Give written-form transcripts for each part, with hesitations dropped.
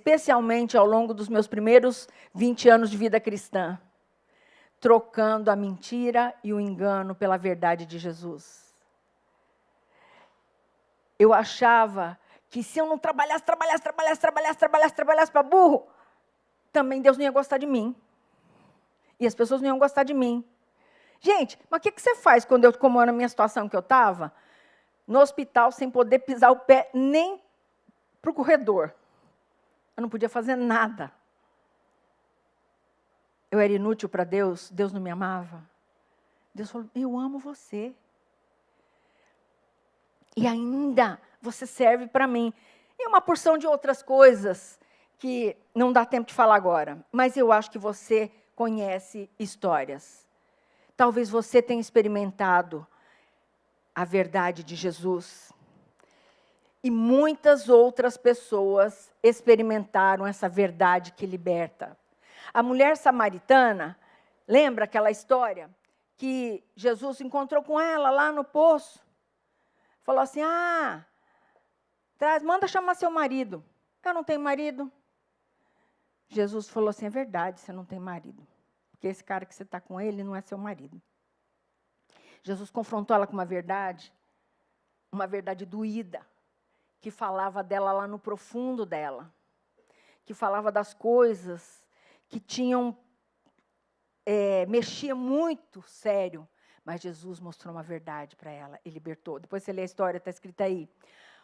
especialmente ao longo dos meus primeiros 20 anos de vida cristã, trocando a mentira e o engano pela verdade de Jesus. Eu achava que se eu não trabalhasse para burro, também Deus não ia gostar de mim. E as pessoas não iam gostar de mim. Gente, mas o que você faz como era a minha situação que eu estava? No hospital, sem poder pisar o pé nem para o corredor. Eu não podia fazer nada. Eu era inútil para Deus, Deus não me amava. Deus falou, eu amo você. E ainda você serve para mim. E uma porção de outras coisas que não dá tempo de falar agora. Mas eu acho que você conhece histórias. Talvez você tenha experimentado a verdade de Jesus. E muitas outras pessoas experimentaram essa verdade que liberta. A mulher samaritana, lembra aquela história? Que Jesus se encontrou com ela lá no poço. Falou assim, manda chamar seu marido. Eu não tenho marido. Jesus falou assim, é verdade, você não tem marido. Porque esse cara que você está com ele não é seu marido. Jesus confrontou ela com uma verdade doída, que falava dela lá no profundo dela, que falava das coisas que tinham, mexia muito sério, mas Jesus mostrou uma verdade para ela e libertou. Depois você lê a história, está escrita aí.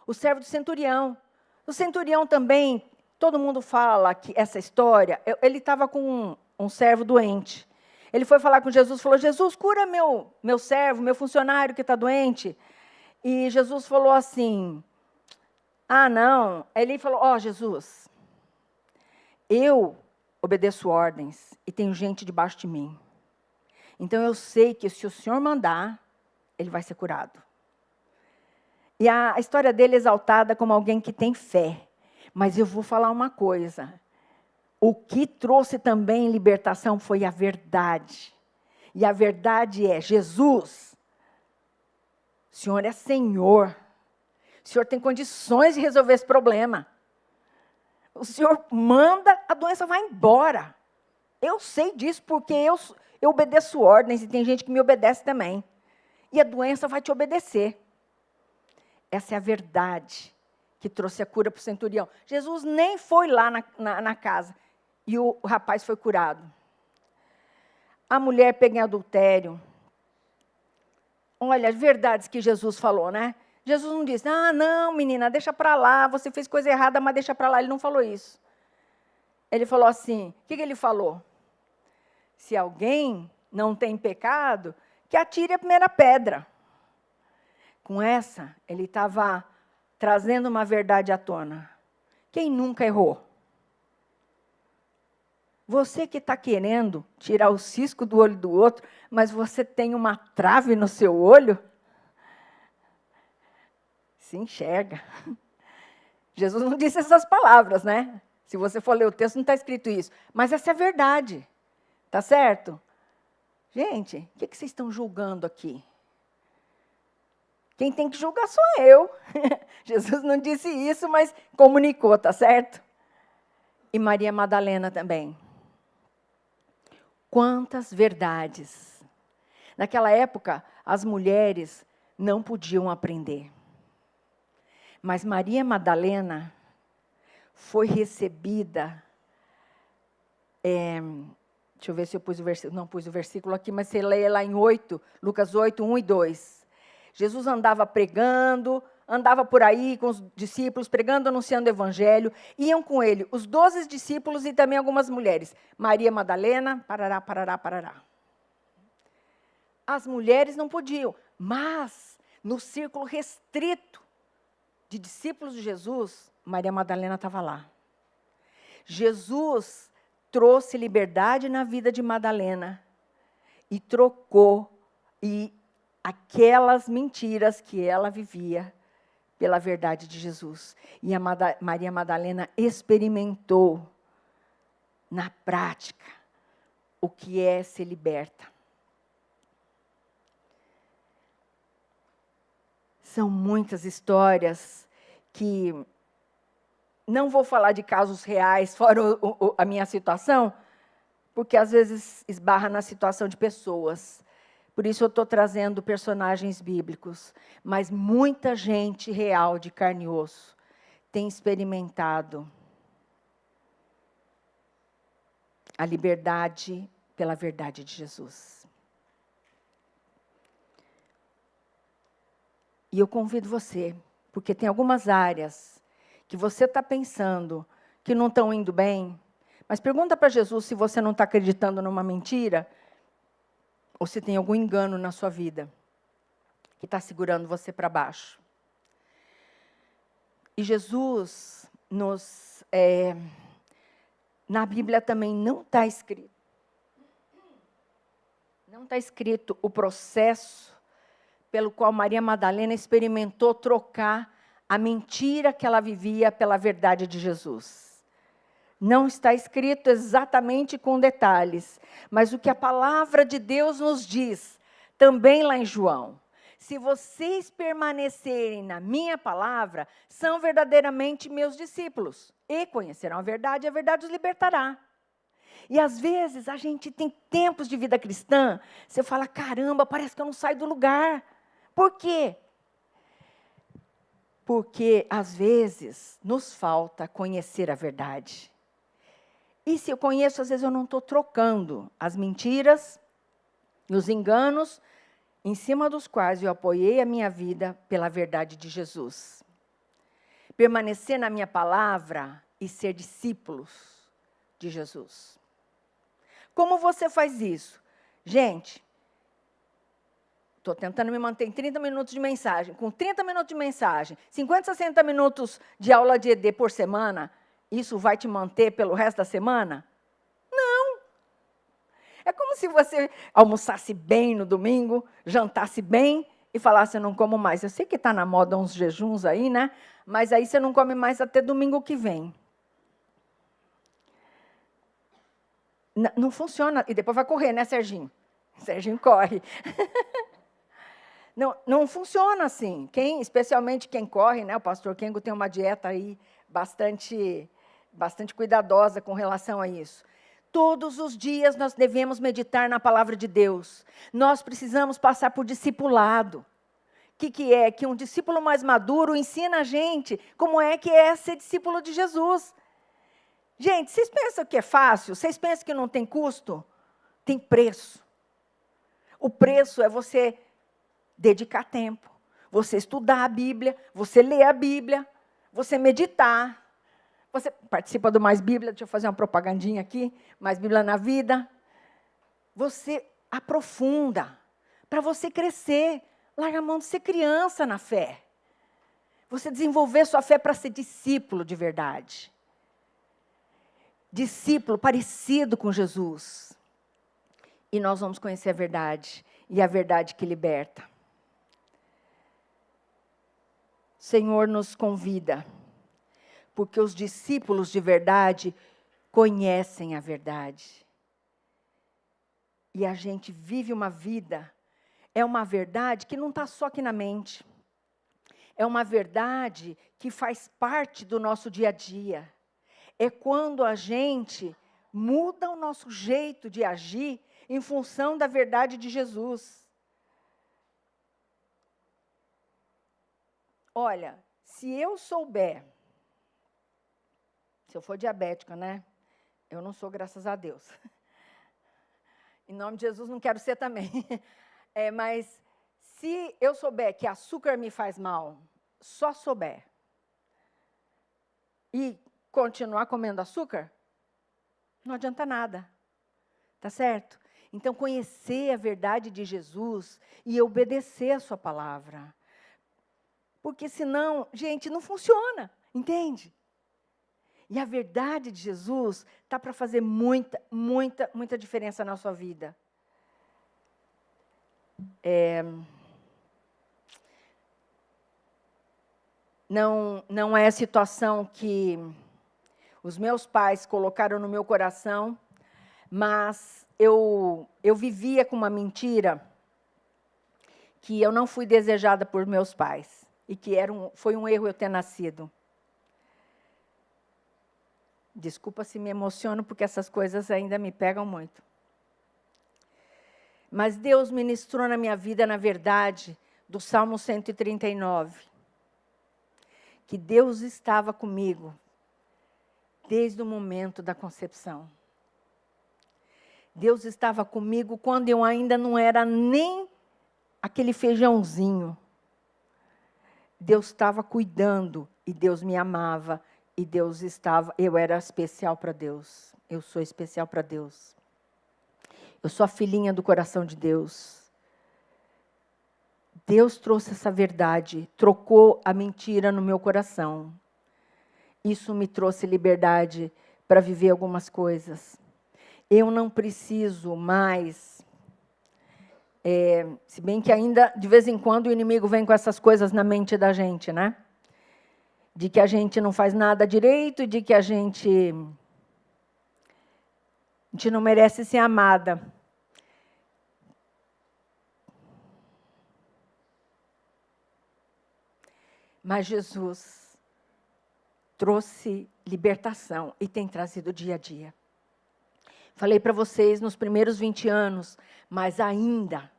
O servo do centurião. O centurião também, todo mundo fala que essa história, ele estava com um servo doente. Ele foi falar com Jesus, falou, Jesus, cura meu servo, meu funcionário que está doente. E Jesus falou assim, não. Ele falou, Jesus, eu obedeço ordens e tenho gente debaixo de mim. Então, eu sei que se o Senhor mandar, ele vai ser curado. E a história dele é exaltada como alguém que tem fé. Mas eu vou falar uma coisa. O que trouxe também libertação foi a verdade. E a verdade é, Jesus, o Senhor é Senhor. O Senhor tem condições de resolver esse problema. O Senhor manda, a doença vai embora. Eu sei disso porque eu obedeço ordens e tem gente que me obedece também. E a doença vai te obedecer. Essa é a verdade que trouxe a cura para o centurião. Jesus nem foi lá na casa e o rapaz foi curado. A mulher pega em adultério. Olha, as verdades que Jesus falou, né? Jesus não disse, não, menina, deixa para lá, você fez coisa errada, mas deixa para lá. Ele não falou isso. Ele falou assim, o que ele falou? Se alguém não tem pecado, que atire a primeira pedra. Com essa, ele estava trazendo uma verdade à tona. Quem nunca errou? Você que está querendo tirar o cisco do olho do outro, mas você tem uma trave no seu olho? Se enxerga. Jesus não disse essas palavras, né? Se você for ler o texto, não está escrito isso. Mas essa é a verdade. Tá certo? Gente, o que vocês estão julgando aqui? Quem tem que julgar sou eu. Jesus não disse isso, mas comunicou, tá certo? E Maria Madalena também. Quantas verdades. Naquela época, as mulheres não podiam aprender. Mas Maria Madalena foi recebida. Deixa eu ver se eu pus o versículo. Não pus o versículo aqui, mas você lê lá em 8, Lucas 8, 1 e 2. Jesus andava pregando, andava por aí com os discípulos, pregando, anunciando o evangelho. Iam com ele os 12 discípulos e também algumas mulheres. Maria Madalena, parará, parará, parará. As mulheres não podiam, mas no círculo restrito de discípulos de Jesus, Maria Madalena estava lá. Jesus trouxe liberdade na vida de Madalena e trocou aquelas mentiras que ela vivia pela verdade de Jesus. E a Maria Madalena experimentou na prática o que é ser liberta. São muitas histórias que não vou falar de casos reais, fora a minha situação, porque às vezes esbarra na situação de pessoas. Por isso eu estou trazendo personagens bíblicos. Mas muita gente real, de carne e osso, tem experimentado a liberdade pela verdade de Jesus. E eu convido você, porque tem algumas áreas que você está pensando que não estão indo bem, mas pergunta para Jesus se você não está acreditando numa mentira, ou se tem algum engano na sua vida que está segurando você para baixo. E Jesus na Bíblia também não está escrito. Não está escrito o processo pelo qual Maria Madalena experimentou trocar a mentira que ela vivia pela verdade de Jesus. Não está escrito exatamente com detalhes, mas o que a palavra de Deus nos diz, também lá em João. Se vocês permanecerem na minha palavra, são verdadeiramente meus discípulos, e conhecerão a verdade os libertará. E às vezes a gente tem tempos de vida cristã, você fala, caramba, parece que eu não saio do lugar. Por quê? Porque às vezes nos falta conhecer a verdade. E se eu conheço, às vezes eu não estou trocando as mentiras e os enganos em cima dos quais eu apoiei a minha vida pela verdade de Jesus. Permanecer na minha palavra e ser discípulos de Jesus. Como você faz isso? Gente, estou tentando me manter em 30 minutos de mensagem. Com 30 minutos de mensagem, 50, 60 minutos de aula de ED por semana, isso vai te manter pelo resto da semana? Não. É como se você almoçasse bem no domingo, jantasse bem e falasse, não como mais. Eu sei que está na moda uns jejuns aí, né? Mas aí você não come mais até domingo que vem. Não funciona. E depois vai correr, né, Serginho? Serginho corre. Não funciona assim. Especialmente quem corre, né? O pastor Kengo tem uma dieta aí bastante cuidadosa com relação a isso. Todos os dias nós devemos meditar na palavra de Deus. Nós precisamos passar por discipulado. O que é? Que um discípulo mais maduro ensina a gente como é que é ser discípulo de Jesus. Gente, vocês pensam que é fácil? Vocês pensam que não tem custo? Tem preço. O preço é você dedicar tempo, você estudar a Bíblia, você ler a Bíblia, você meditar. Você participa do Mais Bíblia, deixa eu fazer uma propagandinha aqui, Mais Bíblia na Vida. Você aprofunda, para você crescer. Larga a mão de ser criança na fé. Você desenvolver sua fé para ser discípulo de verdade. Discípulo parecido com Jesus. E nós vamos conhecer a verdade, e a verdade que liberta. O Senhor nos convida, porque os discípulos de verdade conhecem a verdade. E a gente vive uma vida, é uma verdade que não está só aqui na mente. É uma verdade que faz parte do nosso dia a dia. É quando a gente muda o nosso jeito de agir em função da verdade de Jesus. Olha, se eu souber, se eu for diabética, né? Eu não sou, graças a Deus. Em nome de Jesus, não quero ser também. Mas se eu souber que açúcar me faz mal, só souber, e continuar comendo açúcar, não adianta nada. Tá certo? Então, conhecer a verdade de Jesus e obedecer a sua palavra. Porque senão, gente, não funciona, entende? E a verdade de Jesus está para fazer muita, muita, muita diferença na sua vida. Não é a situação que os meus pais colocaram no meu coração, mas eu vivia com uma mentira que eu não fui desejada por meus pais e que foi um erro eu ter nascido. Desculpa se me emociono, porque essas coisas ainda me pegam muito. Mas Deus ministrou na minha vida, na verdade, do Salmo 139. Que Deus estava comigo desde o momento da concepção. Deus estava comigo quando eu ainda não era nem aquele feijãozinho. Deus estava cuidando e Deus me amava e Deus estava, eu era especial para Deus. Eu sou especial para Deus. Eu sou a filhinha do coração de Deus. Deus trouxe essa verdade, trocou a mentira no meu coração. Isso me trouxe liberdade para viver algumas coisas. Eu não preciso mais, se bem que ainda, de vez em quando, o inimigo vem com essas coisas na mente da gente, né? De que a gente não faz nada direito, de que a gente não merece ser amada. Mas Jesus trouxe libertação e tem trazido dia a dia. Falei para vocês nos primeiros 20 anos, mas ainda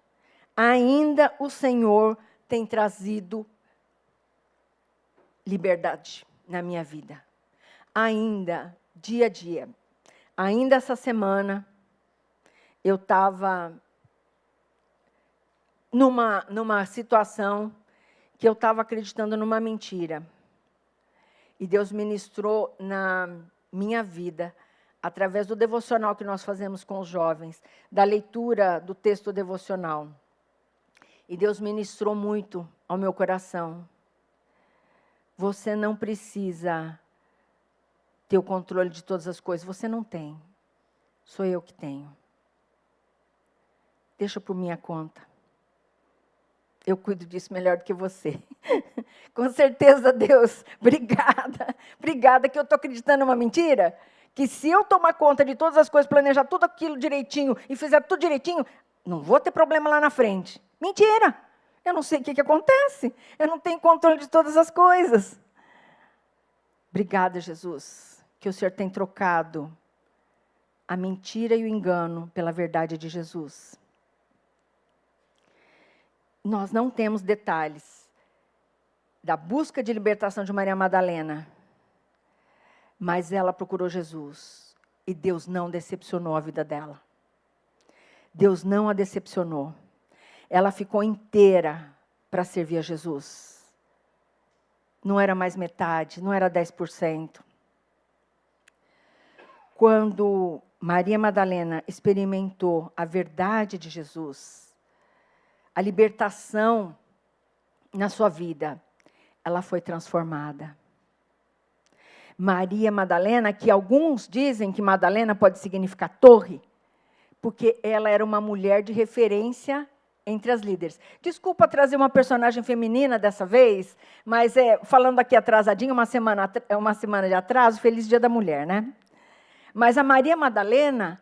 o Senhor tem trazido liberdade na minha vida. Ainda, dia a dia. Ainda essa semana, eu estava numa situação que eu estava acreditando numa mentira. E Deus ministrou na minha vida, através do devocional que nós fazemos com os jovens, da leitura do texto devocional. E Deus ministrou muito ao meu coração. Você não precisa ter o controle de todas as coisas. Você não tem. Sou eu que tenho. Deixa por minha conta. Eu cuido disso melhor do que você. Com certeza, Deus, obrigada. Obrigada que eu estou acreditando numa mentira. Que se eu tomar conta de todas as coisas, planejar tudo aquilo direitinho e fizer tudo direitinho, não vou ter problema lá na frente. Mentira! Eu não sei o que acontece. Eu não tenho controle de todas as coisas. Obrigada, Jesus, que o Senhor tem trocado a mentira e o engano pela verdade de Jesus. Nós não temos detalhes da busca de libertação de Maria Madalena, mas ela procurou Jesus e Deus não decepcionou a vida dela. Deus não a decepcionou. Ela ficou inteira para servir a Jesus. Não era mais metade, não era 10%. Quando Maria Madalena experimentou a verdade de Jesus, a libertação na sua vida, ela foi transformada. Maria Madalena, que alguns dizem que Madalena pode significar torre, porque ela era uma mulher de referência entre as líderes. Desculpa trazer uma personagem feminina dessa vez, mas falando aqui atrasadinho, uma semana de atraso, feliz Dia da Mulher, né? Mas a Maria Madalena,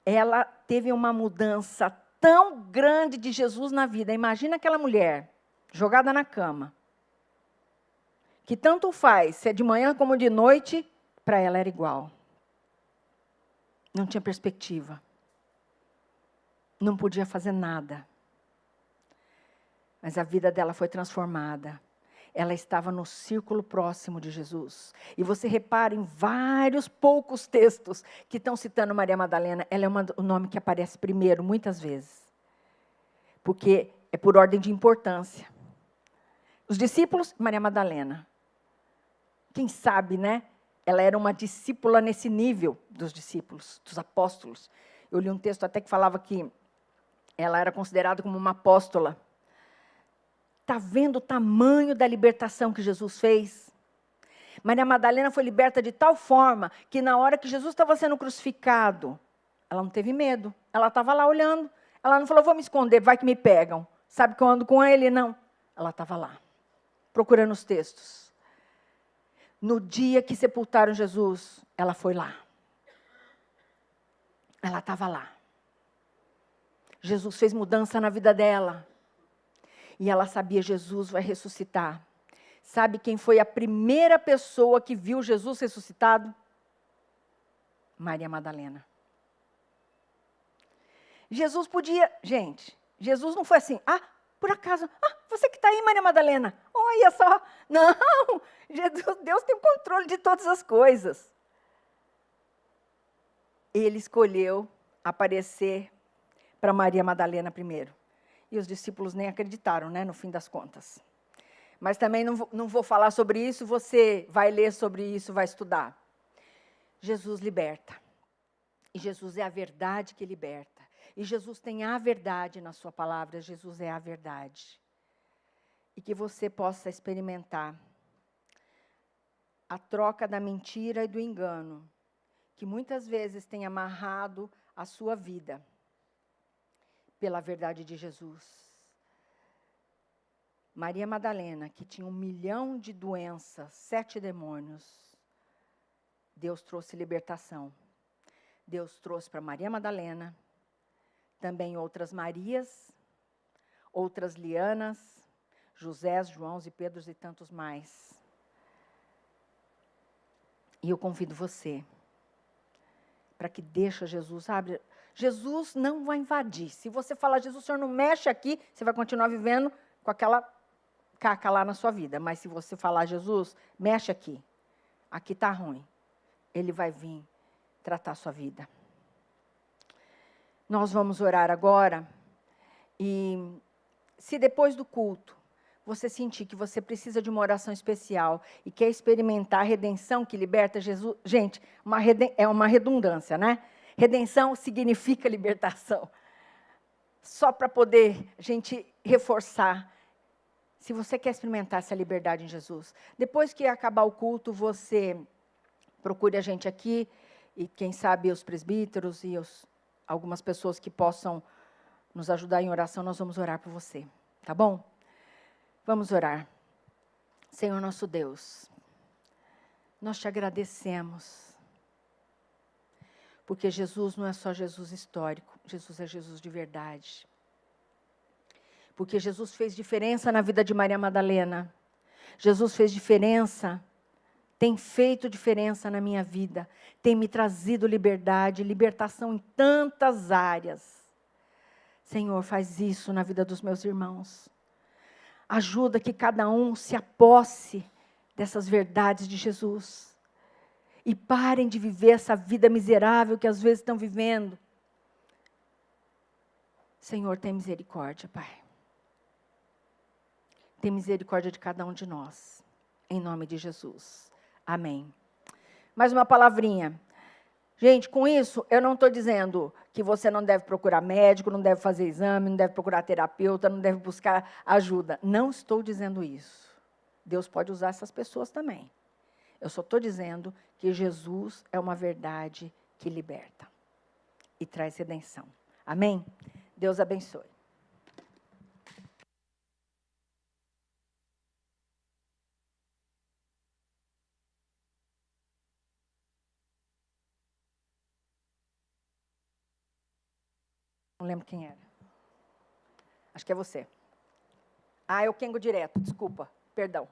ela teve uma mudança tão grande de Jesus na vida. Imagina aquela mulher jogada na cama, que tanto faz, se é de manhã como de noite, para ela era igual. Não tinha perspectiva. Não podia fazer nada. Mas a vida dela foi transformada. Ela estava no círculo próximo de Jesus. E você repara em vários poucos textos que estão citando Maria Madalena. Ela é o nome que aparece primeiro, muitas vezes. Porque é por ordem de importância. Os discípulos, Maria Madalena. Quem sabe, né? Ela era uma discípula nesse nível dos discípulos, dos apóstolos. Eu li um texto até que falava que ela era considerada como uma apóstola. Está vendo o tamanho da libertação que Jesus fez? Maria Madalena foi liberta de tal forma que na hora que Jesus estava sendo crucificado, ela não teve medo. Ela estava lá olhando. Ela não falou, vou me esconder, vai que me pegam. Sabe que eu ando com ele? Não. Ela estava lá, procurando os textos. No dia que sepultaram Jesus, ela foi lá. Ela estava lá. Jesus fez mudança na vida dela. E ela sabia, Jesus vai ressuscitar. Sabe quem foi a primeira pessoa que viu Jesus ressuscitado? Maria Madalena. Jesus podia, gente, Jesus não foi assim, por acaso, você que está aí, Maria Madalena, olha só. Não, Deus tem o controle de todas as coisas. Ele escolheu aparecer para Maria Madalena primeiro. E os discípulos nem acreditaram, né, no fim das contas. Mas também não vou falar sobre isso, você vai ler sobre isso, vai estudar. Jesus liberta. E Jesus é a verdade que liberta. E Jesus tem a verdade na sua palavra, Jesus é a verdade. E que você possa experimentar a troca da mentira e do engano, que muitas vezes tem amarrado a sua vida, pela verdade de Jesus. Maria Madalena, que tinha 1 milhão de doenças, 7 demônios, Deus trouxe libertação. Deus trouxe para Maria Madalena, também outras Marias, outras Lianas, Josés, Joãos e Pedros e tantos mais. E eu convido você para que deixe Jesus, sabe? Jesus não vai invadir. Se você falar, Jesus, o Senhor não mexe aqui, você vai continuar vivendo com aquela caca lá na sua vida. Mas se você falar, Jesus, mexe aqui está ruim, Ele vai vir tratar a sua vida. Nós vamos orar agora, e se depois do culto você sentir que você precisa de uma oração especial e quer experimentar a redenção que liberta Jesus, gente, é uma redundância, né? Redenção significa libertação. Só para poder a gente reforçar, se você quer experimentar essa liberdade em Jesus, depois que acabar o culto, você procure a gente aqui, e quem sabe os presbíteros e algumas pessoas que possam nos ajudar em oração, nós vamos orar por você, tá bom? Vamos orar. Senhor nosso Deus, nós te agradecemos, porque Jesus não é só Jesus histórico, Jesus é Jesus de verdade. Porque Jesus fez diferença na vida de Maria Madalena. Jesus fez diferença, tem feito diferença na minha vida, tem me trazido liberdade, libertação em tantas áreas. Senhor, faz isso na vida dos meus irmãos. Ajuda que cada um se aposse dessas verdades de Jesus. E parem de viver essa vida miserável que às vezes estão vivendo. Senhor, tem misericórdia, Pai. Tem misericórdia de cada um de nós. Em nome de Jesus. Amém. Mais uma palavrinha. Gente, com isso, eu não estou dizendo que você não deve procurar médico, não deve fazer exame, não deve procurar terapeuta, não deve buscar ajuda. Não estou dizendo isso. Deus pode usar essas pessoas também. Eu só estou dizendo que Jesus é uma verdade que liberta e traz redenção. Amém? Deus abençoe. Não lembro quem era. Acho que é você. É o Kengo direto, desculpa, perdão.